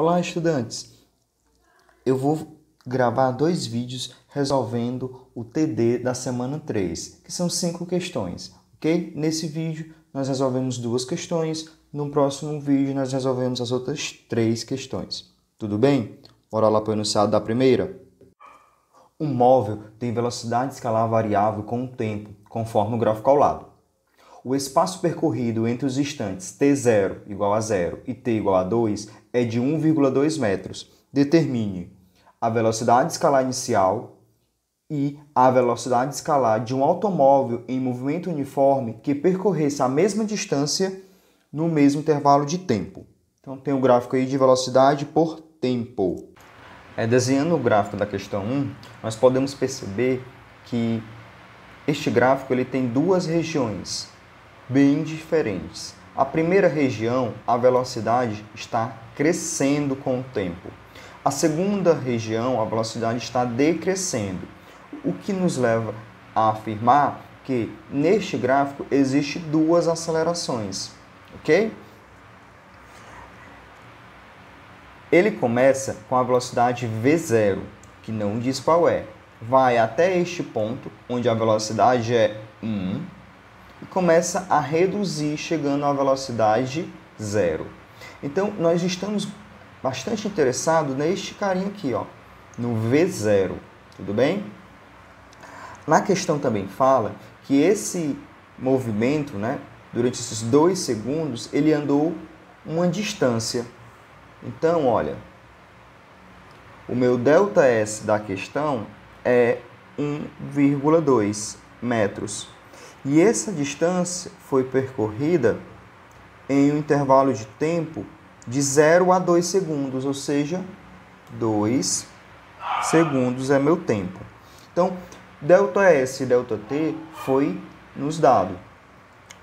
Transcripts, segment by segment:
Olá, estudantes! Eu vou gravar 2 vídeos resolvendo o TD da semana 3, que são 5 questões, ok? Nesse vídeo, nós resolvemos 2 questões, no próximo vídeo, nós resolvemos as outras 3 questões. Tudo bem? Bora lá para o enunciado da primeira? Um móvel tem velocidade escalar variável com o tempo, conforme o gráfico ao lado. O espaço percorrido entre os instantes t0 igual a 0 e t igual a 2 é de 1,2 metros. Determine a velocidade escalar inicial e a velocidade escalar de um automóvel em movimento uniforme que percorresse a mesma distância no mesmo intervalo de tempo. Então tem o gráfico aí de velocidade por tempo. Desenhando o gráfico da questão 1, nós podemos perceber que este gráfico ele tem 2 regiões bem diferentes. A primeira região, a velocidade está crescendo com o tempo. A segunda região, a velocidade está decrescendo, o que nos leva a afirmar que neste gráfico existe 2 acelerações, ok? Ele começa com a velocidade v0, que não diz qual é. Vai até este ponto, onde a velocidade é 1, e começa a reduzir, chegando à velocidade 0. Então, nós estamos bastante interessados neste carinha aqui, ó, no V0, tudo bem? Na questão também fala que esse movimento, durante esses 2 segundos, ele andou uma distância. Então, olha, o meu ΔS da questão é 1,2 metros. E essa distância foi percorrida em um intervalo de tempo de 0 a 2 segundos, ou seja, 2 segundos é meu tempo. Então, ΔS e ΔT foi nos dado.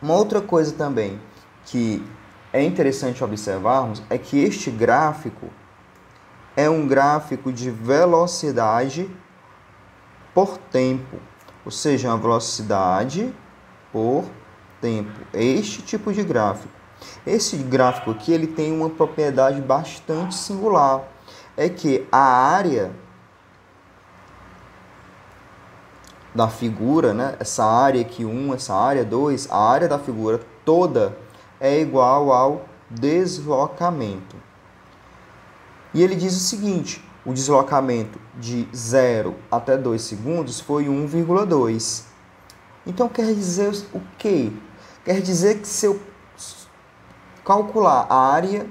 Uma outra coisa também que é interessante observarmos é que este gráfico é um gráfico de velocidade por tempo, ou seja, uma velocidade por tempo. É este tipo de gráfico. Esse gráfico aqui ele tem uma propriedade bastante singular. É que a área da figura, essa área aqui 1, essa área 2, a área da figura toda é igual ao deslocamento. E ele diz o seguinte: o deslocamento de 0 até 2 segundos foi 1,2. Então, quer dizer o quê? Quer dizer que se eu calcular a área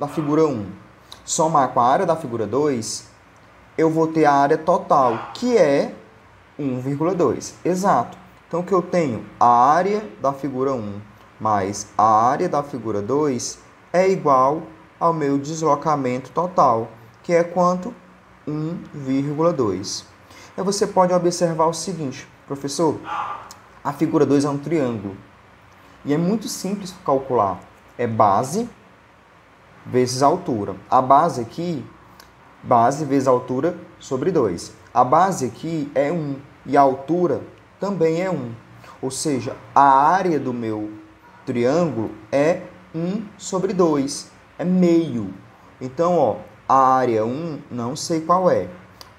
da figura 1, somar com a área da figura 2, eu vou ter a área total, que é 1,2. Exato. Então, o que eu tenho? A área da figura 1 mais a área da figura 2 é igual ao meu deslocamento total, que é quanto? 1,2. Aí você pode observar o seguinte: professor, a figura 2 é um triângulo. E é muito simples calcular. É base vezes altura. A base aqui, base vezes altura sobre 2. A base aqui é 1 e a altura também é 1. Ou seja, a área do meu triângulo é 1 sobre 2. É meio. Então, ó, a área 1 não sei qual é,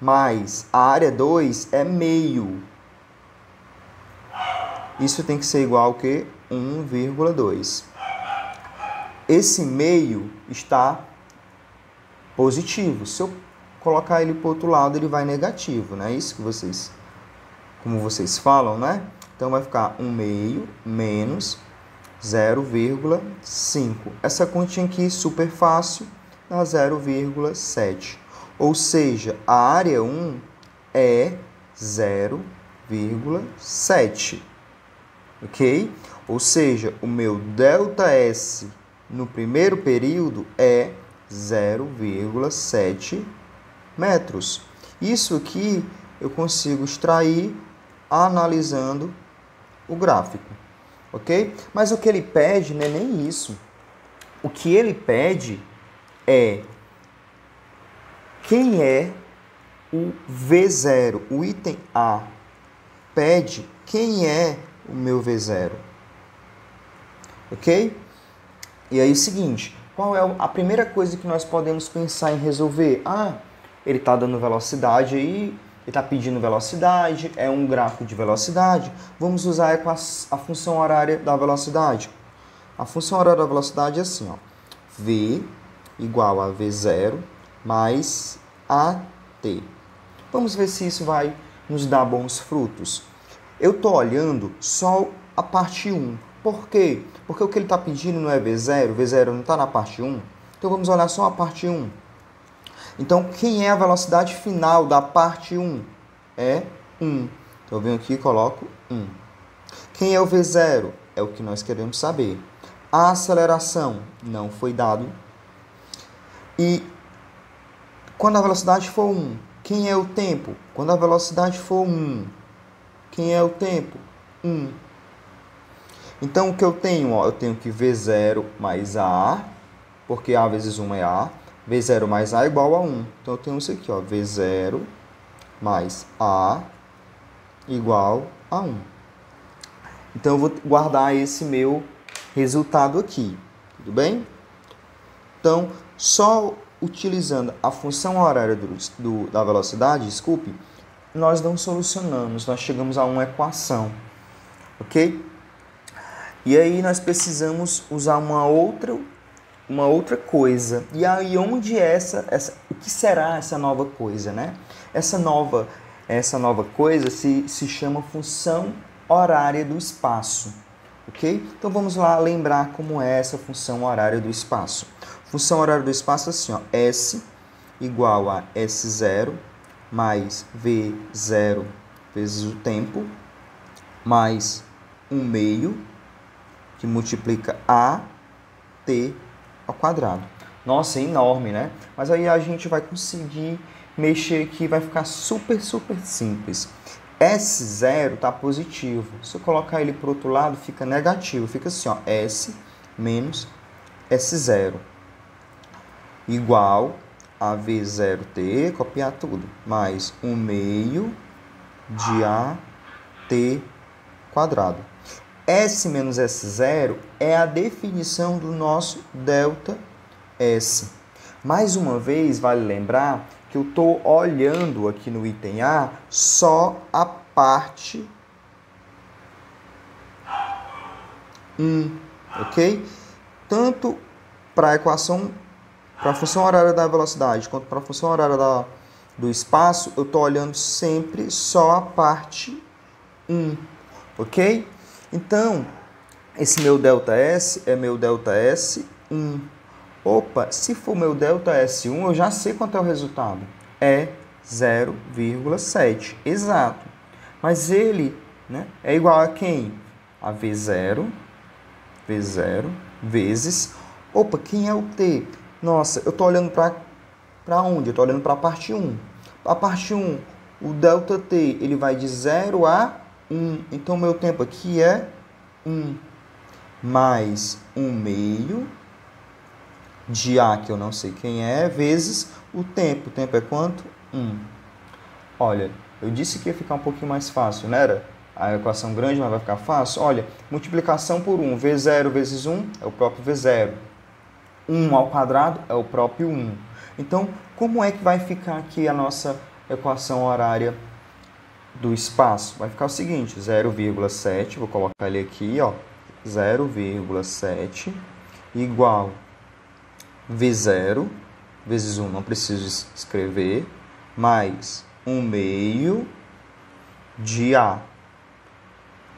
mas a área 2 é meio. Isso tem que ser igual ao que? 1,2. Esse meio está positivo. Se eu colocar ele para o outro lado, ele vai negativo, não é isso que vocês, como vocês falam, né? Então vai ficar 1 meio menos 0,5. Essa continha aqui super fácil, dá 0,7. Ou seja, a área 1 é 0,7. Ok? Ou seja, o meu ΔS no primeiro período é 0,7 metros. Isso aqui eu consigo extrair analisando o gráfico. Ok? Mas o que ele pede não é nem isso. O que ele pede é quem é o V0. O item A pede quem é o meu V0. Ok? E aí é o seguinte, qual é a primeira coisa que nós podemos pensar em resolver? Ah, ele está dando velocidade aí, ele está pedindo velocidade, é um gráfico de velocidade. Vamos usar a função horária da velocidade. A função horária da velocidade é assim, ó, v igual a v0 mais at. Vamos ver se isso vai nos dar bons frutos. Eu estou olhando só a parte 1. Por quê? Porque o que ele está pedindo não é v0, v0 não está na parte 1. Então vamos olhar só a parte 1. Então, quem é a velocidade final da parte 1? É 1. Então eu venho aqui e coloco 1. Quem é o v0? É o que nós queremos saber. A aceleração não foi dado. E quando a velocidade for 1, quem é o tempo? Quando a velocidade for 1, quem é o tempo? 1. Então, o que eu tenho? Ó, eu tenho que V0 mais A, porque A vezes 1 é A. V0 mais A é igual a 1. Então, eu tenho isso aqui, ó, V0 mais A igual a 1. Então, eu vou guardar esse meu resultado aqui. Tudo bem? Então, só utilizando a função horária da velocidade, desculpe, nós não solucionamos, nós chegamos a uma equação, ok? E aí nós precisamos usar uma outra coisa. E aí onde é o que será essa nova coisa, né? Essa nova coisa se chama função horária do espaço, ok? Então vamos lá lembrar como é essa função horária do espaço. Função horária do espaço é assim, ó, S igual a S0 mais V0 vezes o tempo, mais 1/2, que multiplica AT ao quadrado. Nossa, é enorme, né? Mas aí a gente vai conseguir mexer aqui, vai ficar super simples. S0 está positivo. Se eu colocar ele para o outro lado, fica negativo. Fica assim, ó, S menos S0 igual a V0t, copiar tudo, mais 1/2 de AT quadrado. S menos S0 é a definição do nosso delta S. Mais uma vez, vale lembrar que eu estou olhando aqui no item A só a parte 1, ok? Tanto para a equação, para a função horária da velocidade, quanto para a função horária do espaço, eu estou olhando sempre só a parte 1, ok? Então, esse meu ΔS é meu ΔS1. Opa, se for meu ΔS1, eu já sei quanto é o resultado. É 0,7, exato. Mas ele, né, é igual a quem? A V0 vezes... Opa, quem é o T? Nossa, eu estou olhando para onde? Eu estou olhando para a parte 1. A parte 1, o ΔT, ele vai de 0 a 1. Então, meu tempo aqui é 1. Mais 1/2 de A, que eu não sei quem é, vezes o tempo. O tempo é quanto? 1. Olha, eu disse que ia ficar um pouquinho mais fácil, não era? A equação grande, mas vai ficar fácil. Olha, multiplicação por 1. V0 vezes 1 é o próprio V0. 1 ao quadrado é o próprio 1. Então, como é que vai ficar aqui a nossa equação horária do espaço? Vai ficar o seguinte, 0,7, vou colocar ele aqui, ó, 0,7 igual V0 vezes 1, não preciso escrever, mais 1/2 de A.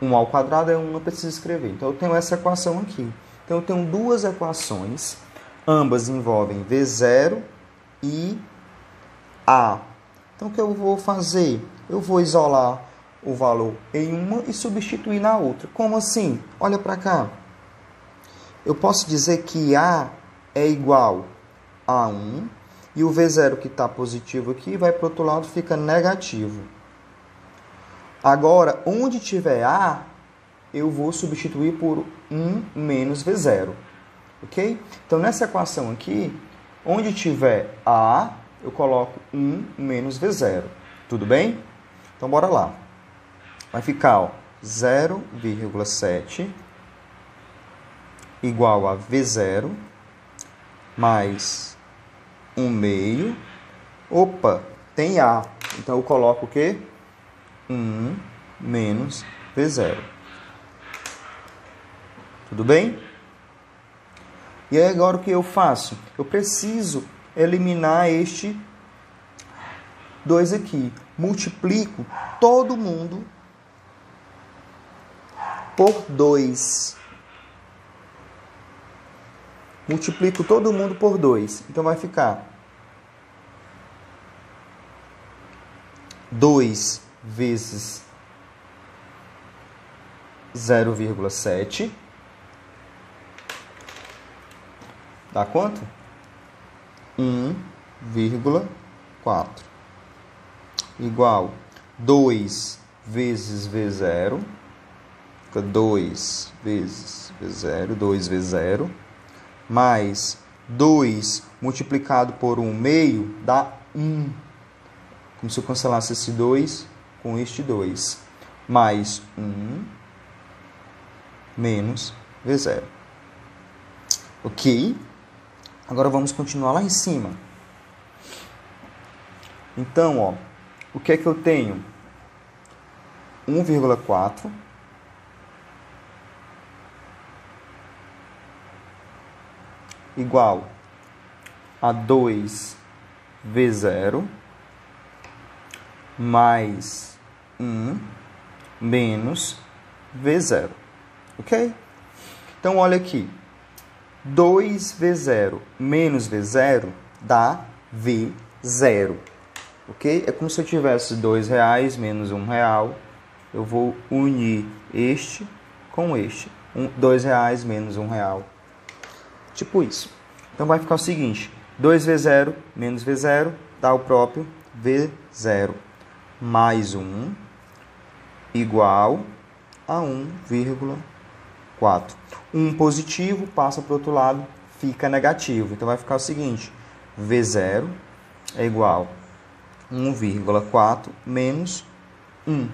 1 ao quadrado é 1, não preciso escrever. Então, eu tenho essa equação aqui. Então, eu tenho duas equações, ambas envolvem V0 e A. Então, o que eu vou fazer? Eu vou isolar o valor em uma e substituir na outra. Como assim? Olha para cá. Eu posso dizer que A é igual a 1 e o V0 que está positivo aqui vai para o outro lado, fica negativo. Agora, onde tiver A, eu vou substituir por 1 menos V0. Ok? Então, nessa equação aqui, onde tiver A, eu coloco 1 menos V0. Tudo bem? Então, bora lá. Vai ficar, ó, 0,7 igual a V0 mais 1/2. Opa, tem A. Então eu coloco o quê? 1 menos V0. Tudo bem? E aí agora o que eu faço? Eu preciso eliminar este 2 aqui. Multiplico todo mundo por 2. Multiplico todo mundo por 2. Então vai ficar 2 vezes 0,7. Dá quanto? 1,4. Igual 2 vezes V0. Fica 2 vezes V0. 2 vezes 0. Mais 2 multiplicado por 1/2 dá 1. Como se eu cancelasse esse 2 com este 2. Mais 1 menos V0. Ok? Agora vamos continuar lá em cima. Então, ó, o que é que eu tenho? 1,4 igual a 2V0 mais 1 menos V0. Ok? Então, olha aqui. 2V0 menos V0 dá V0. Ok? É como se eu tivesse R$2 menos R$1. Eu vou unir este com este. R$2 menos R$1. Tipo isso. Então vai ficar o seguinte. 2V0 menos V0 dá o próprio V0. Mais 1 igual a 1,4. 1 positivo passa para o outro lado, fica negativo. Então vai ficar o seguinte. V0 é igual a 1,4 menos 1.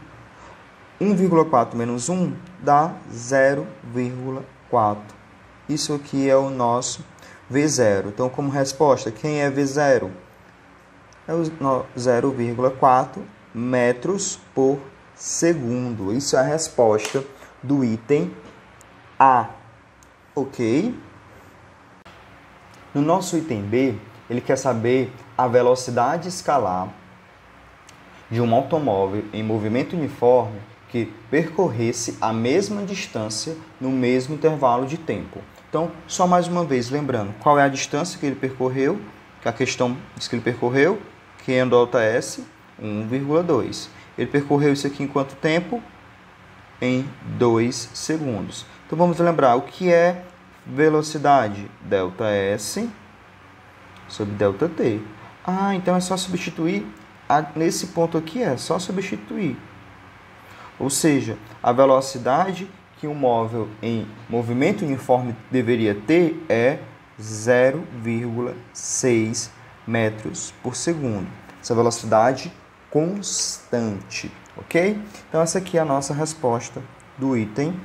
1,4 menos 1 dá 0,4. Isso aqui é o nosso V0. Então, como resposta, quem é V0? É o 0,4 metros por segundo. Isso é a resposta do item A. Ok? No nosso item B, ele quer saber a velocidade escalar de um automóvel em movimento uniforme que percorresse a mesma distância no mesmo intervalo de tempo. Então, só mais uma vez, lembrando, qual é a distância que ele percorreu, que a questão diz que ele percorreu, que é ΔS, 1,2. Ele percorreu isso aqui em quanto tempo? Em 2 segundos. Então, vamos lembrar o que é velocidade, ΔS sobre ΔT. Ah, então é só substituir, nesse ponto aqui é só substituir. Ou seja, a velocidade que um móvel em movimento uniforme deveria ter é 0,6 metros por segundo. Essa velocidade constante, ok? Então, essa aqui é a nossa resposta do item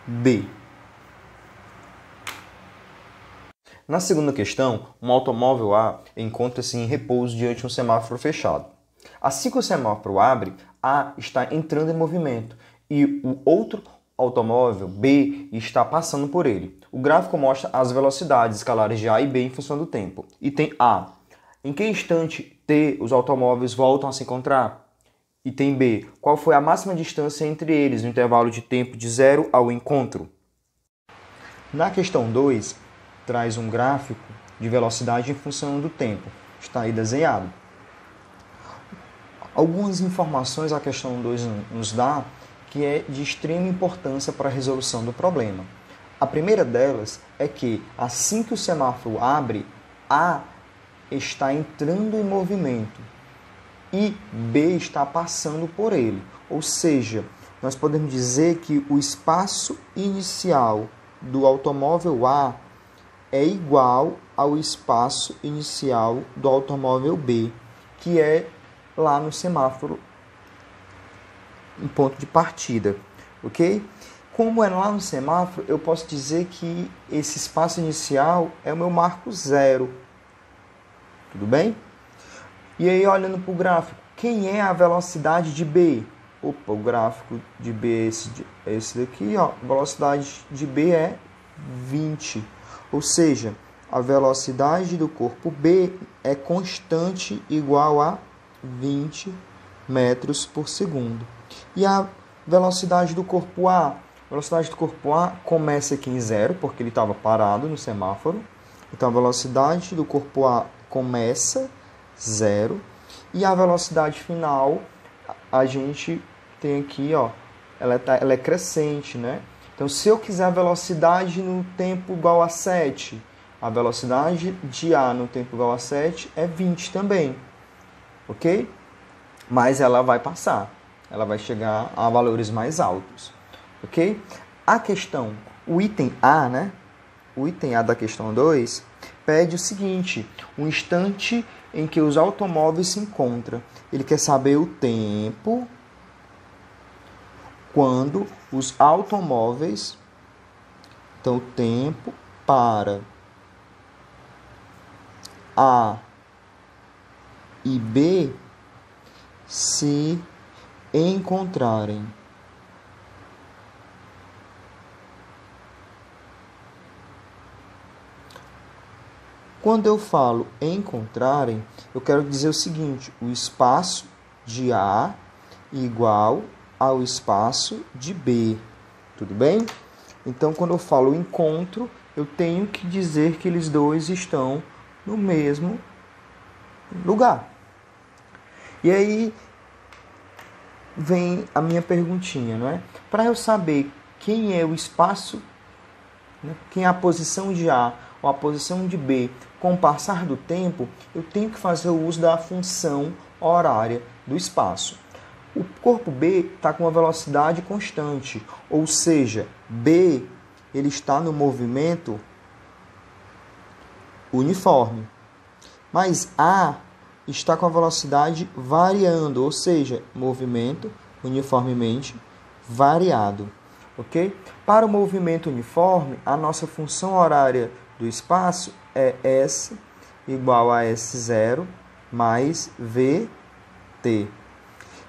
B. Na segunda questão, um automóvel A encontra-se em repouso diante de um semáforo fechado. Assim que o semáforo abre, A está entrando em movimento e o outro automóvel B está passando por ele. O gráfico mostra as velocidades escalares de A e B em função do tempo. Item A. Em que instante T os automóveis voltam a se encontrar? Item B. Qual foi a máxima distância entre eles no intervalo de tempo de 0 ao encontro? Na questão 2, traz um gráfico de velocidade em função do tempo. Está aí desenhado. Algumas informações a questão 2 nos dá que é de extrema importância para a resolução do problema. A primeira delas é que, assim que o semáforo abre, A está entrando em movimento e B está passando por ele. Ou seja, nós podemos dizer que o espaço inicial do automóvel A é igual ao espaço inicial do automóvel B, que é lá no semáforo, em ponto de partida, ok? Como é lá no semáforo, eu posso dizer que esse espaço inicial é o meu marco zero. Tudo bem? E aí, olhando para o gráfico, quem é a velocidade de B? Opa, o gráfico de B é esse daqui, ó. A velocidade de B é 20. Ou seja, a velocidade do corpo B é constante igual a 20 metros por segundo. E a velocidade do corpo A? A velocidade do corpo A começa aqui em zero, porque ele estava parado no semáforo. Então, a velocidade do corpo A começa zero. E a velocidade final, a gente tem aqui, ó, ela é crescente, né? Então, se eu quiser a velocidade no tempo igual a 7, a velocidade de A no tempo igual a 7 é 20 também, ok? Mas ela vai passar, ela vai chegar a valores mais altos, ok? A questão, o item A, né? O item A da questão 2 pede o seguinte, um instante em que os automóveis se encontram. Ele quer saber o tempo quando os automóveis, então o tempo para A e B se encontrarem. Quando eu falo encontrarem, eu quero dizer o seguinte, o espaço de A igual ao espaço de B, tudo bem? Então, quando eu falo encontro, eu tenho que dizer que eles dois estão no mesmo lugar. E aí vem a minha perguntinha, não é? Para eu saber quem é o espaço, né? Quem é a posição de A ou a posição de B com o passar do tempo, eu tenho que fazer o uso da função horária do espaço. O corpo B está com uma velocidade constante, ou seja, B ele está no movimento uniforme. Mas A está com a velocidade variando, ou seja, movimento uniformemente variado. Ok? Para o movimento uniforme, a nossa função horária do espaço é S igual a S0 mais VT.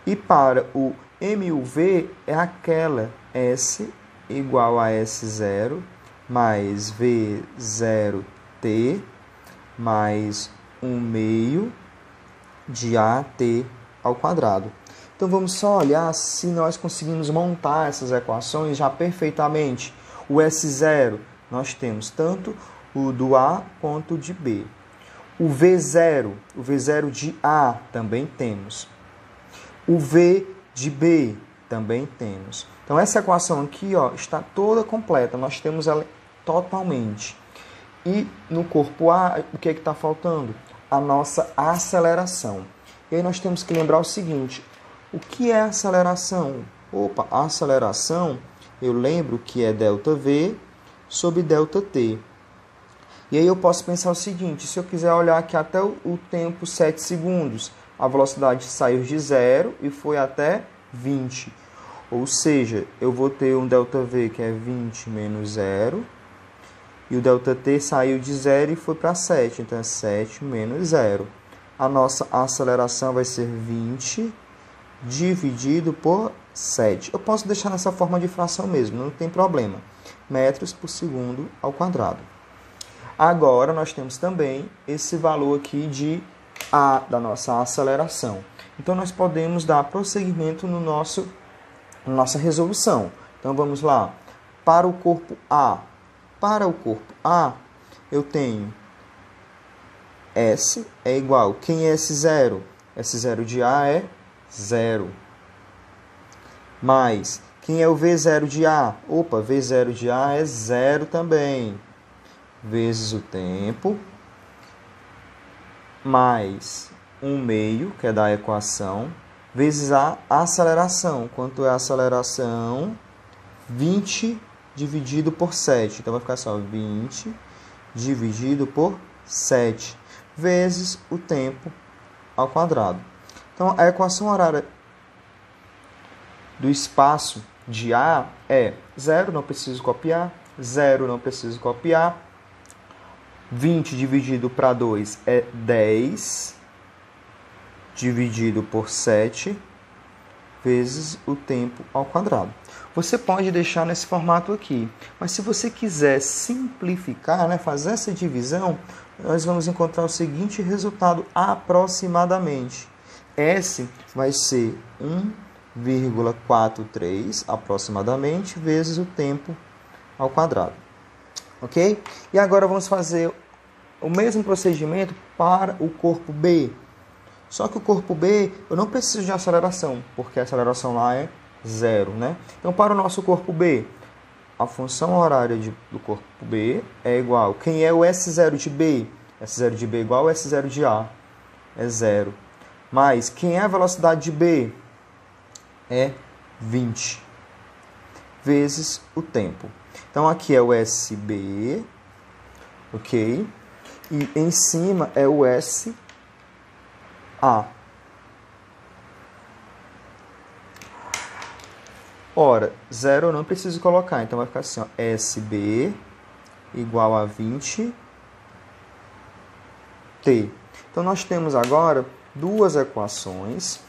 E para o MUV é aquela S igual a S0 mais V0T mais 1/2 de AT ao quadrado. Então vamos só olhar se nós conseguimos montar essas equações já perfeitamente. O S0 nós temos tanto o do A quanto o de B. O V0 de A também temos. O V de B também temos. Então essa equação aqui, ó, está toda completa, nós temos ela totalmente. E no corpo A, o que é que está faltando? A nossa aceleração. E aí nós temos que lembrar o seguinte, o que é aceleração? Opa, a aceleração, eu lembro que é ΔV sobre ΔT. E aí eu posso pensar o seguinte, se eu quiser olhar aqui até o tempo 7 segundos, a velocidade saiu de 0 e foi até 20. Ou seja, eu vou ter um ΔV que é 20 menos 0. E o ΔT saiu de 0 e foi para 7. Então é 7 menos 0. A nossa aceleração vai ser 20 dividido por 7. Eu posso deixar nessa forma de fração mesmo, não tem problema. Metros por segundo ao quadrado. Agora nós temos também esse valor aqui de A da nossa aceleração. Então nós podemos dar prosseguimento na nossa resolução. Então vamos lá. Para o corpo A. Para o corpo A, eu tenho S é igual. Quem é S0? S0 de A é 0. Mais, quem é o V0 de A? Opa, V0 de A é 0 também. Vezes o tempo, mais 1/2, que é da equação, vezes a aceleração. Quanto é a aceleração? 20 dividido por 7. Então vai ficar só 20 dividido por 7, vezes o tempo ao quadrado. Então a equação horária do espaço, de A é 0, não preciso copiar. 0, não preciso copiar. 20 dividido para 2 é 10. Dividido por 7 vezes o tempo ao quadrado. Você pode deixar nesse formato aqui, mas se você quiser simplificar, né, fazer essa divisão, nós vamos encontrar o seguinte resultado aproximadamente. S vai ser 1,43 aproximadamente vezes o tempo ao quadrado. Ok? E agora vamos fazer o mesmo procedimento para o corpo B. Só que o corpo B, eu não preciso de aceleração, porque a aceleração lá é 0, né? Então, para o nosso corpo B, a função horária do corpo B é igual. Quem é o S0 de B? S0 de B é igual ao S0 de A. É 0. Mas quem é a velocidade de B? É 20 vezes o tempo. Então, aqui é o SB, ok? E em cima é o SA. Ora, 0 eu não preciso colocar, então vai ficar assim, ó, SB igual a 20T. Então, nós temos agora duas equações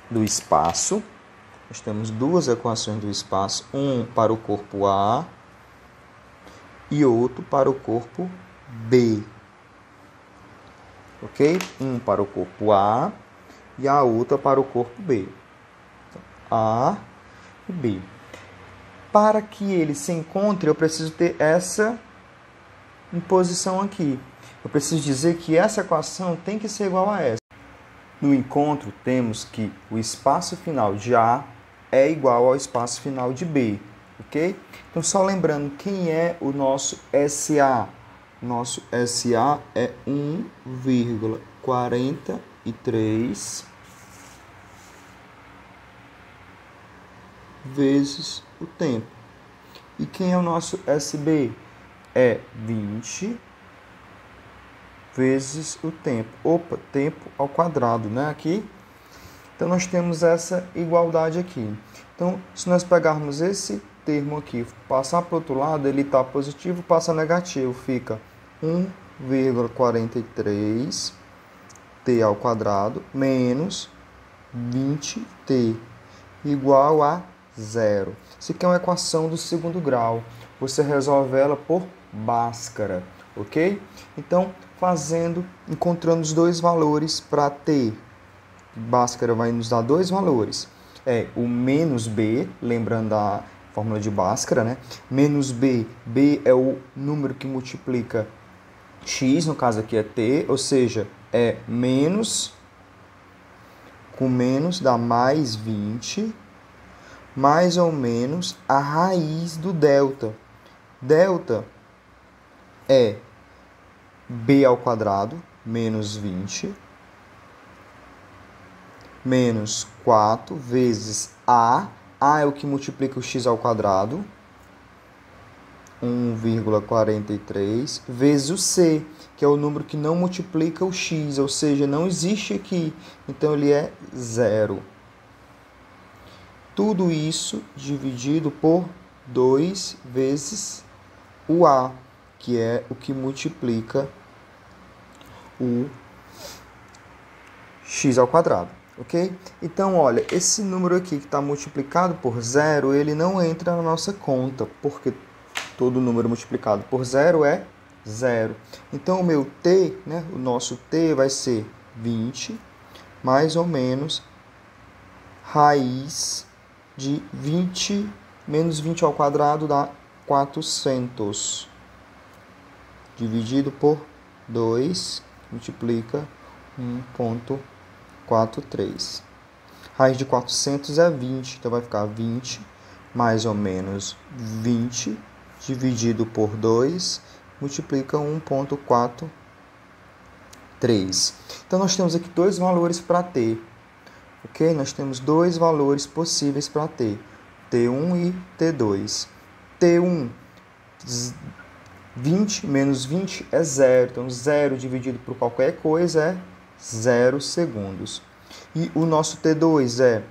do espaço. Nós temos duas equações do espaço, um para o corpo A e outro para o corpo B. Ok? Um para o corpo A e a outra para o corpo B. Então, A e B. Para que eles se encontrem, eu preciso ter essa imposição aqui. Eu preciso dizer que essa equação tem que ser igual a essa. No encontro, temos que o espaço final de A é igual ao espaço final de B. Ok? Então, só lembrando, quem é o nosso SA? Nosso SA é 1,43 vezes o tempo. E quem é o nosso SB? É 20 vezes o tempo. Opa, tempo ao quadrado, né? Aqui. Então, nós temos essa igualdade aqui. Então, se nós pegarmos esse termo aqui, passar para o outro lado, ele está positivo, passa negativo, fica 1,43 t ao quadrado menos 20t igual a 0. Isso aqui é uma equação do segundo grau. Você resolve ela por Bhaskara, ok? Então, encontrando os dois valores para t. Bhaskara vai nos dar dois valores. É o menos b, lembrando a fórmula de Bhaskara, né? Menos b. B é o número que multiplica x, no caso aqui é t, ou seja, é menos com menos dá mais 20, mais ou menos a raiz do delta. Delta é b ao quadrado, menos 20, menos 4 vezes a. A é o que multiplica o x ao quadrado, 1,43, vezes o c, que é o número que não multiplica o x, ou seja, não existe aqui. Então, ele é 0. Tudo isso dividido por 2 vezes o a, que é o que multiplica o x ao quadrado. Ok? Então, olha, esse número aqui que está multiplicado por 0, ele não entra na nossa conta, porque todo número multiplicado por 0 é 0. Então, o meu t, né, o nosso t vai ser 20, mais ou menos, raiz de 20 menos 20 ao quadrado dá 400. Dividido por 2, multiplica 1,43. Raiz de 400 é 20, então vai ficar 20 mais ou menos 20 dividido por 2, multiplica 1,43. Então, nós temos aqui dois valores para t. Ok? Nós temos dois valores possíveis para t. T1 e T2. T1, 20 menos 20 é 0. Então, 0 dividido por qualquer coisa é 0 segundos. E o nosso T2 é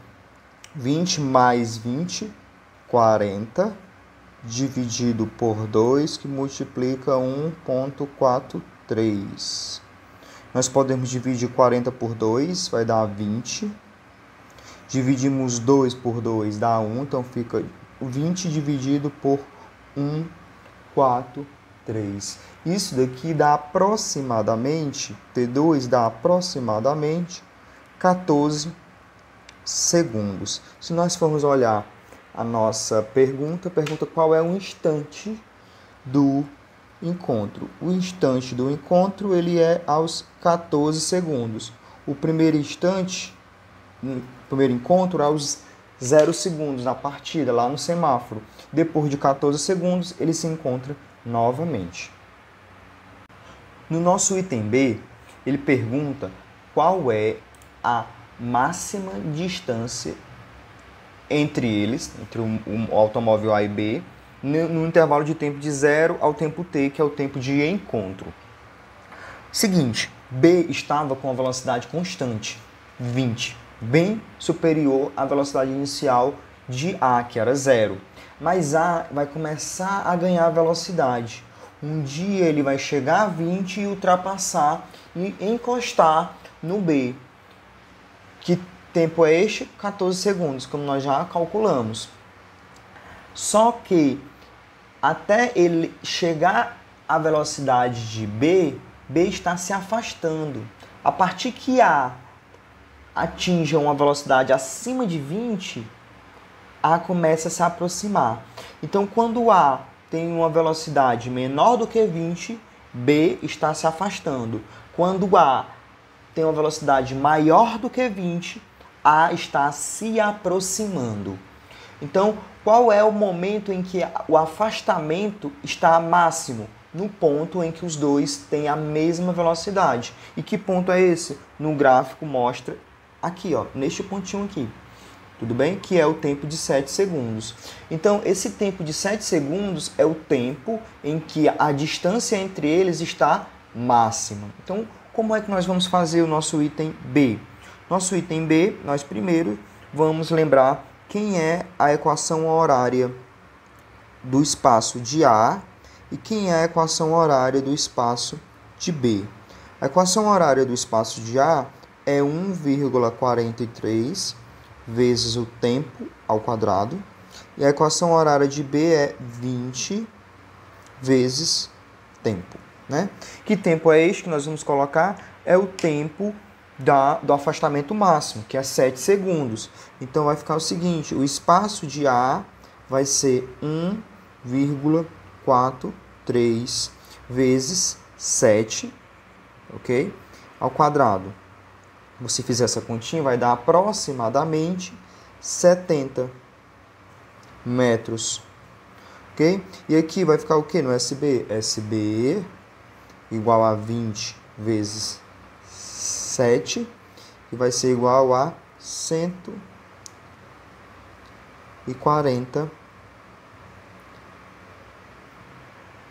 20 mais 20 40 dividido por 2, que multiplica 1,43. Nós podemos dividir 40 por 2, vai dar 20. Dividimos 2 por 2, dá 1, então fica 20 dividido por 1,43. Isso daqui dá aproximadamente, T2 dá aproximadamente 14 segundos. Se nós formos olhar a nossa pergunta qual é o instante do encontro. O instante do encontro ele é aos 14 segundos. O primeiro encontro aos 0 segundos na partida, lá no semáforo. Depois de 14 segundos, ele se encontra novamente. No nosso item B, ele pergunta qual é a máxima distância entre eles, entre o automóvel A e B, no intervalo de tempo de 0 ao tempo t, que é o tempo de encontro. Seguinte, B estava com a velocidade constante, 20, bem superior à velocidade inicial de A, que era 0. Mas A vai começar a ganhar velocidade. Um dia ele vai chegar a 20 e ultrapassar e encostar no B. Que tempo é este? 14 segundos, como nós já calculamos. Só que até ele chegar à velocidade de B, B está se afastando. A partir que A atinja uma velocidade acima de 20, A começa a se aproximar. Então, quando A tem uma velocidade menor do que 20, B está se afastando. Quando A tem uma velocidade maior do que 20, A está se aproximando. Então, qual é o momento em que o afastamento está máximo? No ponto em que os dois têm a mesma velocidade. E que ponto é esse? No gráfico mostra aqui, ó, neste pontinho aqui. Tudo bem? Que é o tempo de 7 segundos. Então, esse tempo de 7 segundos é o tempo em que a distância entre eles está máxima. Então, como é que nós vamos fazer o nosso item B? Nosso item B, nós primeiro vamos lembrar quem é a equação horária do espaço de A e quem é a equação horária do espaço de B. A equação horária do espaço de A é 1,43 vezes o tempo ao quadrado. E a equação horária de B é 20 vezes tempo. Né? Que tempo é este que nós vamos colocar? É o tempo do afastamento máximo, que é 7 segundos. Então, vai ficar o seguinte, o espaço de A vai ser 1,43 vezes 7, ok? Ao quadrado. Se fizer essa continha, vai dar aproximadamente 70 metros, ok? E aqui vai ficar o que no SB? SB igual a 20 vezes 7, e vai ser igual a 140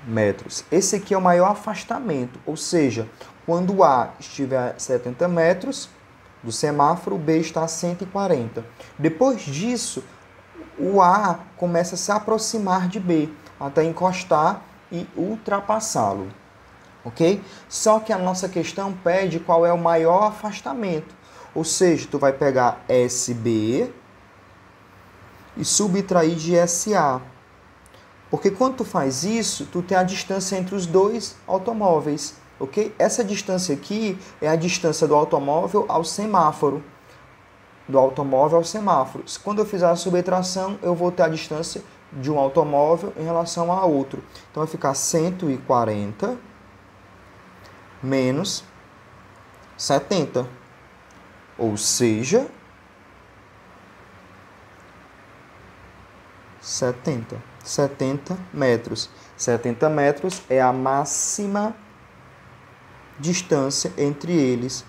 metros. Esse aqui é o maior afastamento, ou seja, quando A estiver a 70 metros do semáforo, o B está a 140. Depois disso, o A começa a se aproximar de B, até encostar e ultrapassá-lo. Ok? Só que a nossa questão pede qual é o maior afastamento. Ou seja, tu vai pegar SB e subtrair de SA. Porque quando tu faz isso, tu tem a distância entre os dois automóveis. Ok? Essa distância aqui é a distância do automóvel ao semáforo. Do automóvel ao semáforo. Quando eu fizer a subtração, eu vou ter a distância de um automóvel em relação a outro. Então, vai ficar 140 menos 70. Ou seja, 70 metros. 70 metros é a máxima distância entre eles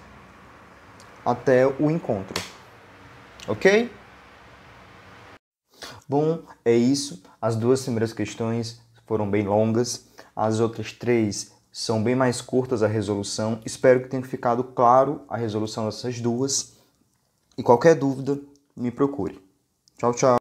até o encontro. Ok? Bom, é isso. As duas primeiras questões foram bem longas. As outras 3 são bem mais curtas a resolução. Espero que tenha ficado claro a resolução dessas duas. E qualquer dúvida, me procure. Tchau, tchau.